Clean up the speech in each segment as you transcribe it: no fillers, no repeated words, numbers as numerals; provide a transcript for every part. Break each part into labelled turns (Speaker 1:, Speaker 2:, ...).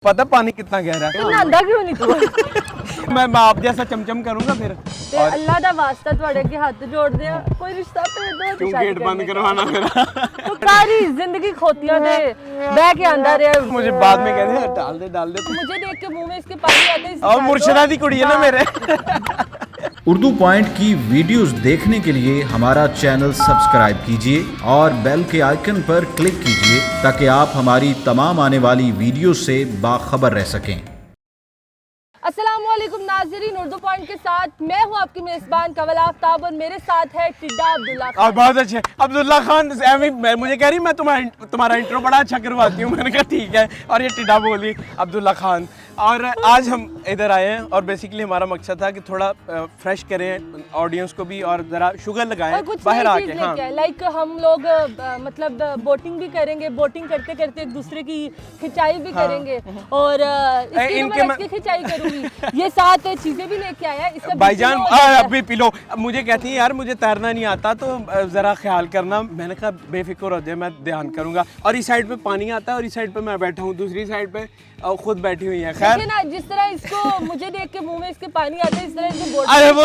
Speaker 1: पता पानी कितना गहरा है।
Speaker 2: नहांदा क्यों नहीं तू?
Speaker 1: मैं आप जैसा चमचम करूंगा फिर।
Speaker 2: ते अल्लाह दा वास्ता ਤੁਹਾਡੇ ਅੱਗੇ हथ जोड़दे आ कोई रिश्ता भेज दो।
Speaker 1: क्यों गेट बंद करवाना मेरा?
Speaker 2: तो सारी जिंदगी खोतियां दे बह के आंदा रहा।
Speaker 1: मुझे बाद में कहते हैं डाल दे।
Speaker 2: मुझे देख के मुंह में इसके पानी आता है।
Speaker 1: और मुर्शिदा दी कुड़ी है ना मेरे।
Speaker 3: उर्दू पॉइंट की वीडियोस देखने के लिए हमारा चैनल सब्सक्राइब कीजिए और बेल के आइकन पर क्लिक कीजिए ताकि आप हमारी तमाम आने वाली वीडियो से बाखबर रह सकें।
Speaker 2: अस्सलामुअलैकुम नाज़रीन, उर्दू पॉइंट के साथ मैं हूँ आपकी मेज़बान कंवल आफ्ताब और मेरे साथ है टिड्डा अब्दुल्ला खान।
Speaker 1: बहुत अच्छे अब्दुल्ला खान। मुझे कह रही मैं तुम्हारा इंट्रो बड़ा अच्छा करवाती हूँ। मैंने कहा ठीक है। और ये टिड्डा बोली अब्दुल्ला खान। और आज हम इधर आए हैं और बेसिकली हमारा मकसद था कि थोड़ा फ्रेश करें ऑडियंस को भी और ज़रा शुगर लगाएं
Speaker 2: और कुछ
Speaker 1: बाहर आके।
Speaker 2: हाँ, लाइक हम लोग मतलब बोटिंग भी करेंगे, बोटिंग करते करते एक दूसरे की खिंचाई भी करेंगे और इसकी खिंचाई करूंगी। ये 7 चीजें भी लेके आया है
Speaker 1: भाईजान। अभी पी लो। मुझे कहती है यार मुझे तैरना नहीं आता तो ज़रा ख्याल करना। मैंने कहा बेफिक्र हो जाए, मैं ध्यान करूंगा। और इस साइड पे पानी आता है और इस साइड पे मैं बैठा हूँ, दूसरी साइड पे खुद बैठी हुई है। खैर
Speaker 2: ना, जिस तरह इसको मुझे देख के मुंह में इसके पानी आता है इस तरह इसको
Speaker 1: अरे वो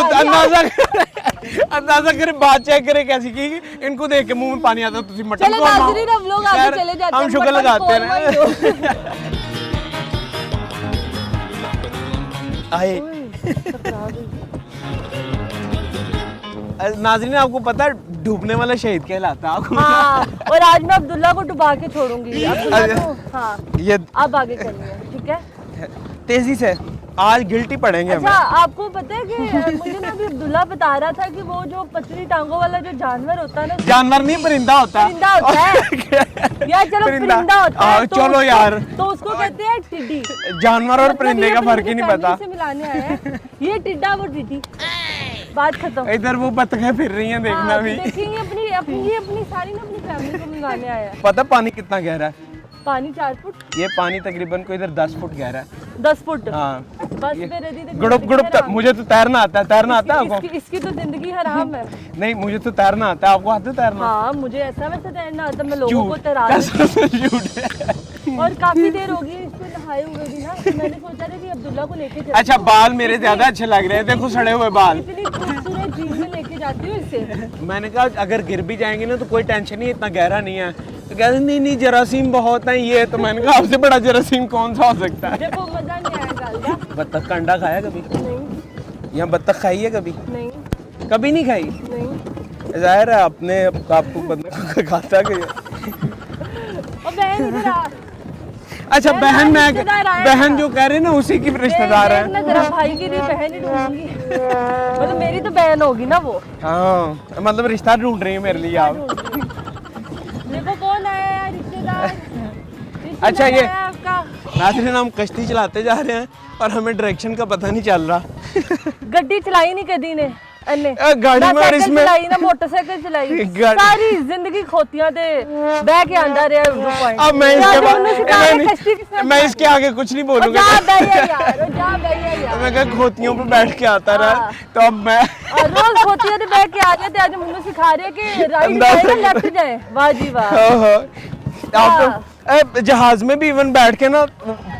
Speaker 1: अंदाजा करे, बात चेक करे कैसी की। इनको देख के मुंह में पानी आता है। मटन
Speaker 2: चलो नाज़रीन हम लोग आगे चले जाते हैं।
Speaker 1: हम शुगर लगाते हैं। आए नाज़रीन, आपको पता है डूबने वाला शहीद कहलाता है आपको?
Speaker 2: हाँ, और आज मैं अब्दुल्ला को डुबा के छोड़ूंगी। हाँ,
Speaker 1: ये
Speaker 2: अब आगे करनी है, ठीक है?
Speaker 1: तेजी से आज गिल्टी पड़ेंगे
Speaker 2: अच्छा,
Speaker 1: हमें।
Speaker 2: आपको पता है कि मुझे ना अभी अब्दुल्ला बता रहा था कि वो जो पतली टांगों वाला जो जानवर होता है ना,
Speaker 1: जानवर नहीं परिंदा होता है।
Speaker 2: परिंदा होता है यार। चलो परिंदा होता है तो
Speaker 1: चलो यार,
Speaker 2: तो उसको कहते हैं टिड्डी।
Speaker 1: जानवर और
Speaker 2: मतलब
Speaker 1: परिंदे का फर्क ही नहीं पता।
Speaker 2: से मिलाने आया है ये टिड्डा वो टिड्डी। बात खत्म।
Speaker 1: इधर वो बतखें फिर रही हैं, देखना भी।
Speaker 2: देखिए अपनी सारी ना अपनी फैमिली को मिलाने आया है।
Speaker 1: पता पानी कितना गहरा है?
Speaker 2: पानी 4 फुट।
Speaker 1: ये पानी तकरीबन को इधर 10 फुट गहरा है।
Speaker 2: 10 फुट?
Speaker 1: हाँ।
Speaker 2: बस फिर
Speaker 1: गुड़ुप मुझे तो तैरना आता है। तैरना आता है आपको?
Speaker 2: इसकी तो जिंदगी हराम है।
Speaker 1: नहीं, मुझे तो तैरना आता है। आपको आता है तैरना?
Speaker 2: हाँ, मुझे ऐसा वैसा तैरना आता है। मैं लोगों को तैरा और काफी देर हो गई इसको नहाए हुए भी ना, तो मैंने सोचा था कि अब्दुल्ला को लेके चलती।
Speaker 1: अच्छा, बाल मेरे ज्यादा अच्छे लग रहे हैं। देखो सड़े हुए बाल।
Speaker 2: इतनी खूबसूरत झील में लेके जाती हूँ इसे।
Speaker 1: मैंने कहा अगर गिर भी जाएंगे ना तो कोई टेंशन नहीं, इतना गहरा नहीं है। तो कहते नहीं जरासीम बहुत है ये। तो मैंने कहा आपसे बड़ा जरासीम कौन सा हो सकता है?
Speaker 2: देखो मजा नहीं आया गाल।
Speaker 1: बत्तख का अंडा खाया कभी?
Speaker 2: नहीं।
Speaker 1: यहाँ बत्तख खाई है कभी?
Speaker 2: नहीं।
Speaker 1: कभी नहीं खाई?
Speaker 2: नहीं।
Speaker 1: जाहिर है अपने आपको बंदा खाता कि अच्छा बहन जो कह रहे हैं ना उसी की रिश्तेदार है।
Speaker 2: भाई की बहन ही ढूंढूंगी। मतलब मेरी तो बहन होगी ना वो।
Speaker 1: हाँ, मतलब रिश्ता ढूंढ रही है मेरे लिए आप।
Speaker 2: देखो कौन आया है रिश्तेदार।
Speaker 1: अच्छा, ये
Speaker 2: आपका
Speaker 1: नाज़रीन हम कश्ती चलाते जा रहे हैं और हमें डायरेक्शन का पता नहीं चल रहा।
Speaker 2: गड्डी चलाई नहीं कदी ने
Speaker 1: गाड़ी में और इसमें
Speaker 2: चलाई ना मोटरसाइकिल चलाई। सारी जिंदगी खोतियां दे बह के आंदा रहा।
Speaker 1: अब मैं इसके आगे कुछ नहीं बोलूंगा। मैं कहा खोतियों पे बैठ के आता रहा। तो अब मैं
Speaker 2: रोज खोतियां पे बैठ के आ गए थे। आज मुन्नू सिखा रहे कि राइट जाए लेफ्ट जाए। वाह जी वाह।
Speaker 1: आप जहाज में भी इवन बैठ के ना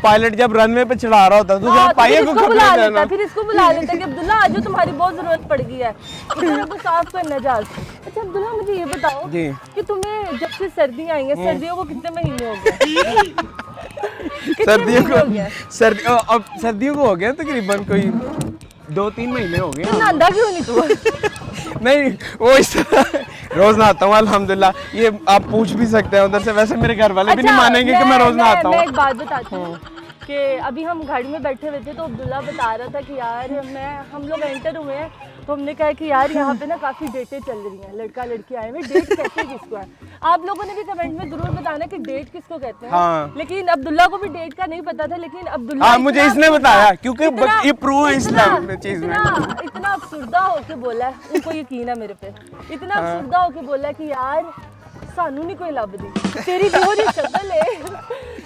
Speaker 1: पायलट जब रनवे पे चढ़ा रहा होता है तो पाइए को
Speaker 2: बुला लेता है। फिर इसको बुला लेता है कि अब्दुल्ला आज तुम्हारी बहुत जरूरत पड़ गई है, तो साफ करना जहाज। अच्छा अब्दुल्ला, मुझे ये बताओ कि तुम्हें जब से सर्दी आई है, सर्दियों को कितने महीने हो गए?
Speaker 1: सर्दियों को हो गया तकरीबन कोई 2-3 महीने हो गए।
Speaker 2: नहांदा क्यों नहीं तू?
Speaker 1: नहीं, वो इस तरह रोज नहाता हूँ अल्हम्दुलिल्लाह। ये आप पूछ भी सकते हैं उधर से। वैसे मेरे घर वाले भी नहीं मानेंगे कि मैं रोज नहाता हूँ।
Speaker 2: मैं एक बात बताती हूँ कि अभी हम गाड़ी में बैठे हुए थे तो अब्दुल्ला बता रहा था कि यार हम लोग एंटर हुए हैं तो हमने कहा कि यार यहाँ पे ना काफी डेटें चल रही हैं, लड़का लड़की आए हुए। डेट कहते हैं किसको है? आप लोगों ने भी कमेंट में जरूर बताना कि डेट किसको कहते हैं।
Speaker 1: हाँ।
Speaker 2: लेकिन अब्दुल्ला को भी डेट का नहीं पता था, लेकिन अब्दुल्ला
Speaker 1: हाँ, मुझे इसने बताया क्योंकि ये प्रो है इस्लाम चीज में।
Speaker 2: इतना अफसुर्दा होके बोला है, उनको यकीन है मेरे पे। इतना अफसुर्दा होके बोला कि यार सानू नहीं कोई लब दी, तेरी जो जी शक्ल है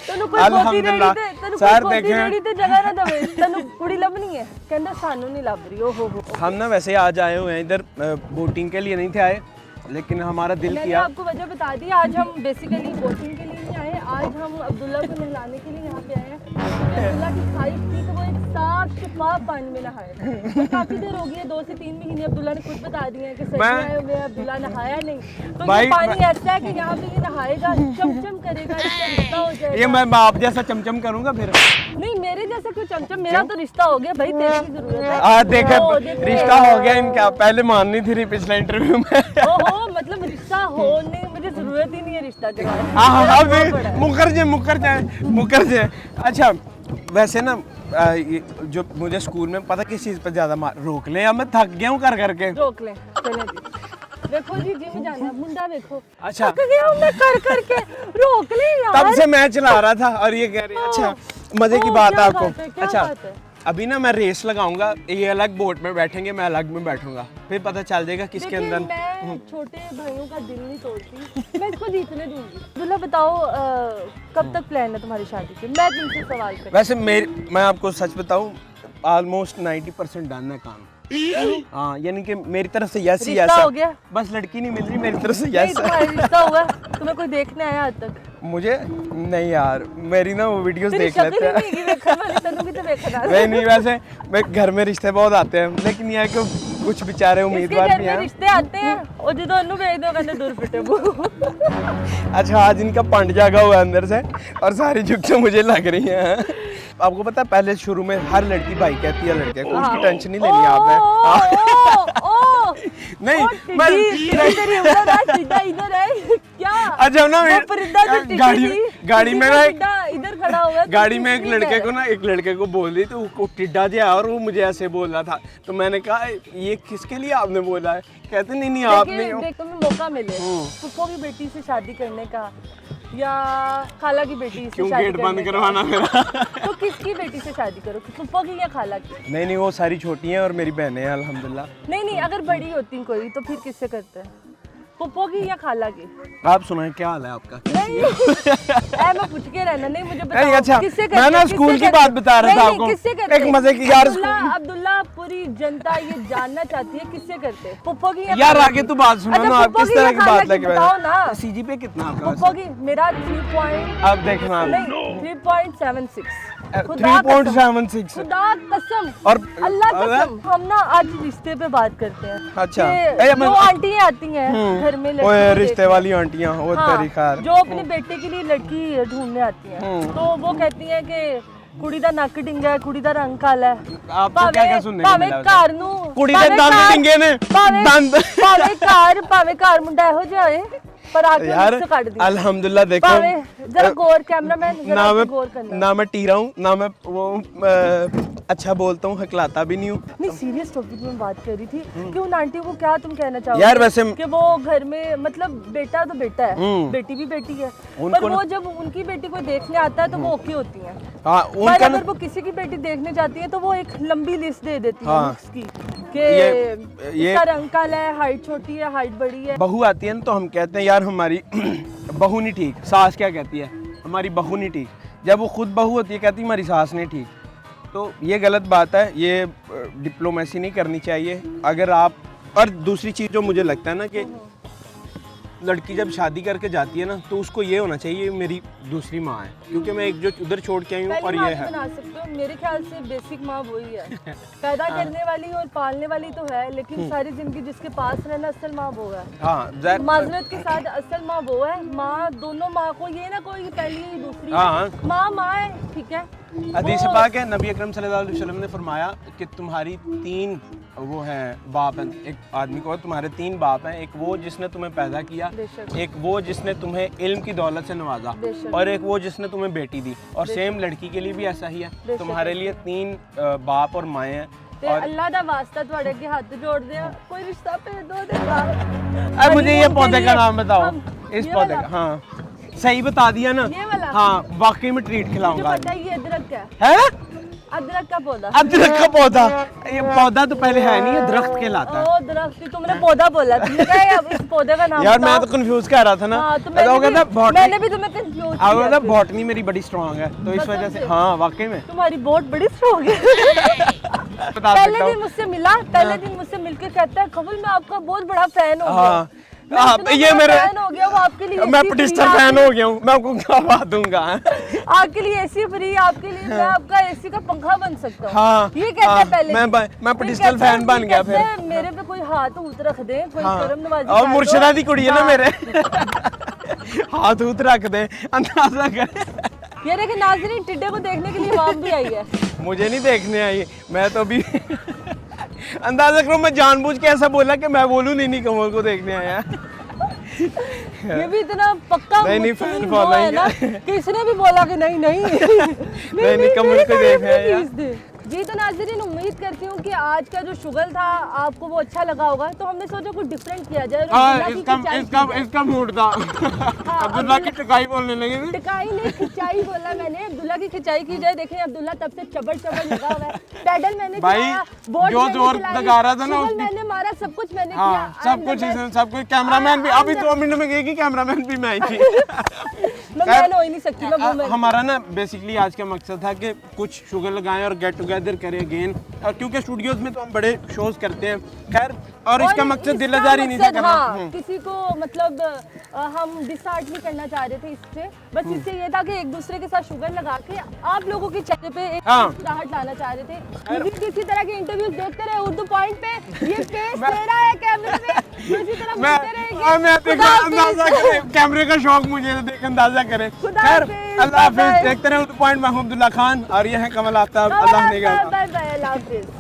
Speaker 2: तनु कोई कोठी रेडी ते तनु कोई कोठी रेडी ते जगह ना दवे, तनु कुड़ी लभनी है। कहंदा सानू नहीं लब रही। ओ हो।
Speaker 1: हम ना वैसे आज आए हुए हैं इधर बोटिंग के लिए नहीं थे आए, लेकिन हमारा दिल किया।
Speaker 2: आपको वजह बता दी, आज हम बेसिकली बोटिंग के लिए नहीं आए। आज हम अब्दुल्ला को नहलाने के लिए यहाँ पे आए हैं। अब्दुल्ला की खाई थी तो वो एक साफ शफाफ पानी में नहाया था। तो काफी देर हो गई है, 2 से 3 महीने अब्दुल्ला ने खुद बता दिए हैं कि सच आए हुए हैं, अब्दुल्ला नहाया नहीं। तो ये पानी ऐसा है कि यहाँ पे ये नहाएगा, चमचम करेगा, इसका रिश्ता हो जाएगा।
Speaker 1: ये मैं आप जैसा चमचम करूंगा फिर?
Speaker 2: नहीं मेरे जैसा क्यों चमचम, मेरा तो रिश्ता हो गया भाई, तेरे की जरूरत है।
Speaker 1: देखा
Speaker 2: ओ, देखो।
Speaker 1: रिश्ता हो गया इनका, पहले माननी थी पिछले इंटरव्यू में।
Speaker 2: ओहो मतलब रिश्ता होने मुझे जरूरत ही नहीं है रिश्ता के बाद।
Speaker 1: हाँ मुकर जाए। अच्छा वैसे ना जो मुझे स्कूल में पता किस चीज़ पर ज़्यादा रोक ले, या मैं थक गया हूँ कर करके।
Speaker 2: रोक ले चले जी। देखो जी जिम जाना मुंडा देखो।
Speaker 1: अच्छा।
Speaker 2: थक गया हूं मैं कर करके, रोक ले यार।
Speaker 1: तब से मैं चला रहा था और ये कह रही है। अच्छा मजे की बात है आपको।
Speaker 2: क्या
Speaker 1: अच्छा
Speaker 2: बात है?
Speaker 1: अभी ना मैं रेस लगाऊंगा, ये अलग बोट में बैठेंगे, मैं अलग में बैठूंगा, फिर पता चल जाएगा किसके
Speaker 2: देखिए,
Speaker 1: अंदर।
Speaker 2: मैं छोटे भाइयों का दिल नहीं तोड़ती, मैं इसको जीतने दूंगी। दूल्हा बताओ कब तक प्लान है तुम्हारी शादी के? मैं तुमसे सवाल कर।
Speaker 1: वैसे मैं आपको सच बताऊं, ऑलमोस्ट 90% डन है काम। हाँ यानी कि मेरी तरफ से यस ही यस
Speaker 2: रिश्ता हो
Speaker 1: है,
Speaker 2: गया?
Speaker 1: बस लड़की नहीं मिल रही, मेरी तरफ से
Speaker 2: नहीं,
Speaker 1: यस है।
Speaker 2: तुम्हारा रिश्ता हुआ? तुम्हें कोई देखने आया आज तक?
Speaker 1: मुझे नहीं यार, मेरी ना वो वीडियोस
Speaker 2: तेरी
Speaker 1: देख लेते
Speaker 2: शक्ल ही
Speaker 1: हैं।
Speaker 2: नहीं है देखने वाली, तनु भी तो देखना।
Speaker 1: नहीं वैसे मैं घर में रिश्ते बहुत आते हैं, लेकिन ये है कि कुछ बेचारे
Speaker 2: इसके
Speaker 1: उम्मीदवार
Speaker 2: घर
Speaker 1: भी
Speaker 2: में
Speaker 1: हैं।
Speaker 2: रिश्ते आते हैं और जो दोनों भेज दो कहते दूर फिटे वो।
Speaker 1: अच्छा आज इनका पंड जागा हुआ है अंदर से और सारी झुक मुझे लग रही हैं। आपको पता है पहले शुरू में हर लड़की भाई कहती है लड़के को, उसकी टेंशन नहीं लेनी आपने। नहीं मैं
Speaker 2: इधर है क्या?
Speaker 1: अच्छा ना
Speaker 2: वो परिंदा जो टिड्डी थी,
Speaker 1: गाड़ी में ना
Speaker 2: टिड्डा इधर खड़ा हुआ है, तो
Speaker 1: गाड़ी में एक
Speaker 2: ठीक
Speaker 1: लड़के
Speaker 2: है।
Speaker 1: को ना एक लड़के को बोल दी, तो वो टिड्डा जो और वो मुझे ऐसे बोल रहा था, तो मैंने कहा ये किसके लिए आपने बोला है? कहते नहीं आपने।
Speaker 2: देखिए तुम्हें मौका मिले फुफ्फो की बेटी से शादी करने का या खाला की बेटी से
Speaker 1: क्यों
Speaker 2: शादी
Speaker 1: गेट
Speaker 2: करने
Speaker 1: बंद
Speaker 2: का,
Speaker 1: करवाना मेरा?
Speaker 2: तो किसकी बेटी से शादी करो, फुफ्फो की या खाला की?
Speaker 1: नहीं वो सारी छोटी हैं और मेरी बहनें हैं अल्हम्दुलिल्लाह।
Speaker 2: नहीं अगर बड़ी होती कोई तो फिर किससे करते हैं, फुफ्फो की या खाला की?
Speaker 1: आप सुनाएं क्या हाल है आपका?
Speaker 2: नहीं मैं पूछ के रहना, नहीं मुझे बताओ
Speaker 1: अच्छा
Speaker 2: किससे
Speaker 1: मैं ना स्कूल की बात बता रहा था आपको,
Speaker 2: किससे करते?
Speaker 1: एक मजे की यार।
Speaker 2: अब्दुल्ला पूरी जनता ये जानना चाहती है किससे करते, फुफ्फो की या
Speaker 1: यार
Speaker 2: खाला
Speaker 1: आगे
Speaker 2: की?
Speaker 1: तो बात सुनो
Speaker 2: अच्छा,
Speaker 1: ना, आप
Speaker 2: फुफ्फो
Speaker 1: किस
Speaker 2: की
Speaker 1: तरह
Speaker 2: या
Speaker 1: की
Speaker 2: खाला
Speaker 1: बात
Speaker 2: की
Speaker 1: लेके
Speaker 2: बताओ ना।
Speaker 1: सीजी पे कितना आपका?
Speaker 2: फुफ्फो की मेरा 3 पॉइंट,
Speaker 1: अब देखना
Speaker 2: नहीं 3.76।
Speaker 1: 3.76
Speaker 2: खुदा कसम
Speaker 1: और
Speaker 2: अल्लाह कसम। हम ना आज रिश्ते पे बात करते हैं।
Speaker 1: अच्छा।
Speaker 2: कि जो आंटियां आती हैं घर में लड़की
Speaker 1: ओए
Speaker 2: को
Speaker 1: रिश्ते
Speaker 2: देखने।
Speaker 1: वाली आंटियां वो
Speaker 2: हाँ,
Speaker 1: तेरी खार।
Speaker 2: जो अपने बेटे के लिए लड़की ढूंढने आती हैं, तो वो कहती हैं कि कुड़ी दा नक डिंगा है, कुड़ी दा रंग काला है।
Speaker 1: आपको क्या सुनने को मिला?
Speaker 2: घर नू
Speaker 1: कुड़ी दे दंद डिंगे ने, दंद।
Speaker 2: भावे घर मुंडा हो जाए पर आके
Speaker 1: यार
Speaker 2: मुझसे काट दिया।
Speaker 1: अल्हम्दुलिल्लाह देखो
Speaker 2: भावे जरा गौर कैमरामैन
Speaker 1: ना
Speaker 2: जरा
Speaker 1: मैं
Speaker 2: गौर करना।
Speaker 1: ना मैं टीरा हूँ ना मैं वो अच्छा बोलता हूँ, हकलाता भी नहीं हूँ।
Speaker 2: नहीं सीरियस टॉपिक में बात कर रही थी कि उन आंटी को क्या तुम कहना चाहोगे
Speaker 1: यार वैसे
Speaker 2: कि वो घर में मतलब बेटा तो बेटा है, बेटी भी बेटी है, पर वो जब उनकी बेटी को देखने आता है तो वो ओके होती है।
Speaker 1: हाँ
Speaker 2: पर
Speaker 1: उनका
Speaker 2: अगर वो किसी की बेटी देखने जाती है तो वो एक लंबी लिस्ट दे देती है
Speaker 1: हाँ।
Speaker 2: उसकी कि
Speaker 1: ये
Speaker 2: इसका रंग काला है, हाइट छोटी है, हाइट बड़ी है।
Speaker 1: बहू आती है ना तो हम कहते हैं यार हमारी बहू नहीं ठीक। सास क्या कहती है? हमारी बहू नहीं ठीक। जब वो खुद बहू होती है कहती है हमारी सास नहीं ठीक। तो ये गलत बात है, ये डिप्लोमेसी नहीं करनी चाहिए। अगर आप और दूसरी चीज़ जो मुझे लगता है ना कि लड़की जब शादी करके जाती है ना तो उसको ये होना चाहिए मेरी दूसरी माँ है, क्योंकि मैं एक जो उधर छोड़ के आई हूँ और ये है।
Speaker 2: बना सकते हो, मेरे ख्याल से बेसिक माँ वही है। पैदा करने वाली और पालने वाली तो है, लेकिन सारी जिंदगी जिसके पास रहना असल माँ वो है।
Speaker 1: हाँ
Speaker 2: माजरत के साथ असल माँ वो है। माँ दोनों माँ को ये ना कोई पहली दूसरी
Speaker 1: हाँ।
Speaker 2: माँ है, ठीक है।
Speaker 1: हदीस पाक है, नबी अकरम सल्लल्लाहु अलैहि वसल्लम ने फरमाया कि तुम्हारी 3 वो हैं बाप हैं। एक आदमी को तुम्हारे 3 बाप हैं, एक वो जिसने तुम्हें पैदा किया, एक वो जिसने तुम्हें इल्म की दौलत से नवाजा, और एक वो जिसने तुम्हें बेटी दी। और सेम लड़की के लिए भी ऐसा ही है। तुम्हारे लिए 3 बाप और माएँ हैं।
Speaker 2: और अल्लाह दा वास्ता ਤੁਹਾਡੇ ਅੱਗੇ हथ जोड़ दे, कोई रिश्ता भेज दो दे
Speaker 1: अब मुझे ये पौधे का नाम बताओ। इस पौधे का हाँ सही बता दिया ना।
Speaker 2: ये वाला
Speaker 1: हाँ वाकई में ट्रीट खिलाऊंगा।
Speaker 2: पता है ये अदरक है,
Speaker 1: है
Speaker 2: अदरक का पौधा।
Speaker 1: अदरक का पौधा? ये पौधा तो पहले है नहीं, ये दरख्त कहलाता है।
Speaker 2: ओ दरख्त, तुमने पौधा बोला, तुमने कहा अब इस पौधे का नाम
Speaker 1: यार मैं
Speaker 2: बताओ।
Speaker 1: तो कंफ्यूज कर रहा था ना।
Speaker 2: हाँ, तो मैंने भी तुम्हें कंफ्यूज किया।
Speaker 1: बॉटनी मेरी बड़ी स्ट्रांग है तो इस वजह से। हाँ वाकई में
Speaker 2: तुम्हारी बोट बड़ी स्ट्रांग है।
Speaker 1: बता
Speaker 2: पहले
Speaker 1: सकता
Speaker 2: दिन
Speaker 1: हूँ।
Speaker 2: मुझसे मिला, पहले दिन मुझसे मिलके कहता है कबूल मैं आपका बहुत बड़ा फैन हूँ।
Speaker 1: हाँ ये मेरे
Speaker 2: फैन हो गया, वो आपके लिए
Speaker 1: मैं पटिस्टर फैन हो गया हूँ, मैं आपको क्या बात दूंगा।
Speaker 2: आपके लिए एसी फ्री, आपके लिए मैं आपका एसी का पंखा बन सकता हूँ।
Speaker 1: हाँ,
Speaker 2: ये कहते हैं पहले
Speaker 1: मैं पटिस्टर फैन बन गया फिर।
Speaker 2: मेरे पे कोई हाथ ऊत रख दे, कोई
Speaker 1: हाँ,
Speaker 2: करम नवाजी
Speaker 1: और
Speaker 2: कर दो।
Speaker 1: मुर्शिदा दी कुड़ी है ना
Speaker 2: हाँ।
Speaker 1: मेरे हाथ ऊत रख दे, अंदाजा कर।
Speaker 2: ये देखे नाज़रीन, टिड्डे को देखने के लिए वहाँ भी आई है।
Speaker 1: मुझे नहीं देखने आई, मैं तो अभी अंदाजा करो, मैं जानबूझ के ऐसा बोला कि मैं बोलूं नहीं कमल को देखने आया।
Speaker 2: ये भी इतना पक्का
Speaker 1: नहीं,
Speaker 2: मुस्लिम
Speaker 1: fan
Speaker 2: वो है ना
Speaker 1: following
Speaker 2: कि इसने भी बोला कि नहीं
Speaker 1: नहीं, कमल को देखने आया।
Speaker 2: जी तो नाज़रीन, उम्मीद करती हूँ कि आज का जो शुगल था आपको वो अच्छा लगा होगा, तो हमने सोचा कुछ डिफरेंट किया जाए।
Speaker 1: इसका मूड था अब्दुल्ला की टकाई बोलने लगे थे।
Speaker 2: टिकाई नहीं, खिंचाई बोला मैंने। अब्दुल्ला की खिंचाई की जाए। देखें अब्दुल्ला तब से चबड़ लगा हुआ है। पैडल मैंने
Speaker 1: भाई,
Speaker 2: चलाया, बोट
Speaker 1: जो
Speaker 2: मैंने
Speaker 1: जोर
Speaker 2: चलाई,
Speaker 1: लगा रहा था ना
Speaker 2: शुगल
Speaker 1: उसकी-
Speaker 2: मैंने मारा, सब कुछ मैंने
Speaker 1: हाँ,
Speaker 2: किया।
Speaker 1: सब कुछ कैमरामैन भी अभी 2 मिनट में गई कि कैमरामैन भी मैं ही थी।
Speaker 2: मैं मैन हो ही नहीं सकती, मैं वुमेन।
Speaker 1: हमारा ना बेसिकली आज का मकसद था कि कुछ शुगर लगाएं और गेट टुगेदर करें अगेन, और क्योंकि स्टूडियोज में तो हम बड़े शोज करते हैं, खैर, और इसका मकसद दिल आज़ारी नहीं था
Speaker 2: मकसद,
Speaker 1: करना।
Speaker 2: हाँ, किसी को मतलब हम डिसहार्ट नहीं करना चाह रहे थे इससे, बस इससे ये था कि एक दूसरे के साथ शुगर लगा के आप लोगों के चेहरे पे एक
Speaker 1: हाँ।
Speaker 2: मुस्कुराहट लाना चाह रहे थे। मज़ीद इसी तरह के इंटरव्यूज देखते रहे उर्दू पॉइंट पे। ये फेस दे रहा है कैमरे पे, इसी तरह मिलते रहेंगे। खुदा
Speaker 1: अंदाजा
Speaker 2: हाफिज़।
Speaker 1: करें, कैमरे का शौक मुझे है, देख अंदाजा करें।
Speaker 2: खुदा
Speaker 1: खैर,
Speaker 2: हाफिज़,
Speaker 1: अल्लाह हाफिज़।
Speaker 2: बाय-बाय।
Speaker 1: देखते रहे उर्दू पॉइंट में हूं अब्दुल्ला खान और ये है कमल आफ्ताब। अल्लाह ने
Speaker 2: बाय बाय, अल्लाह हाफिज़।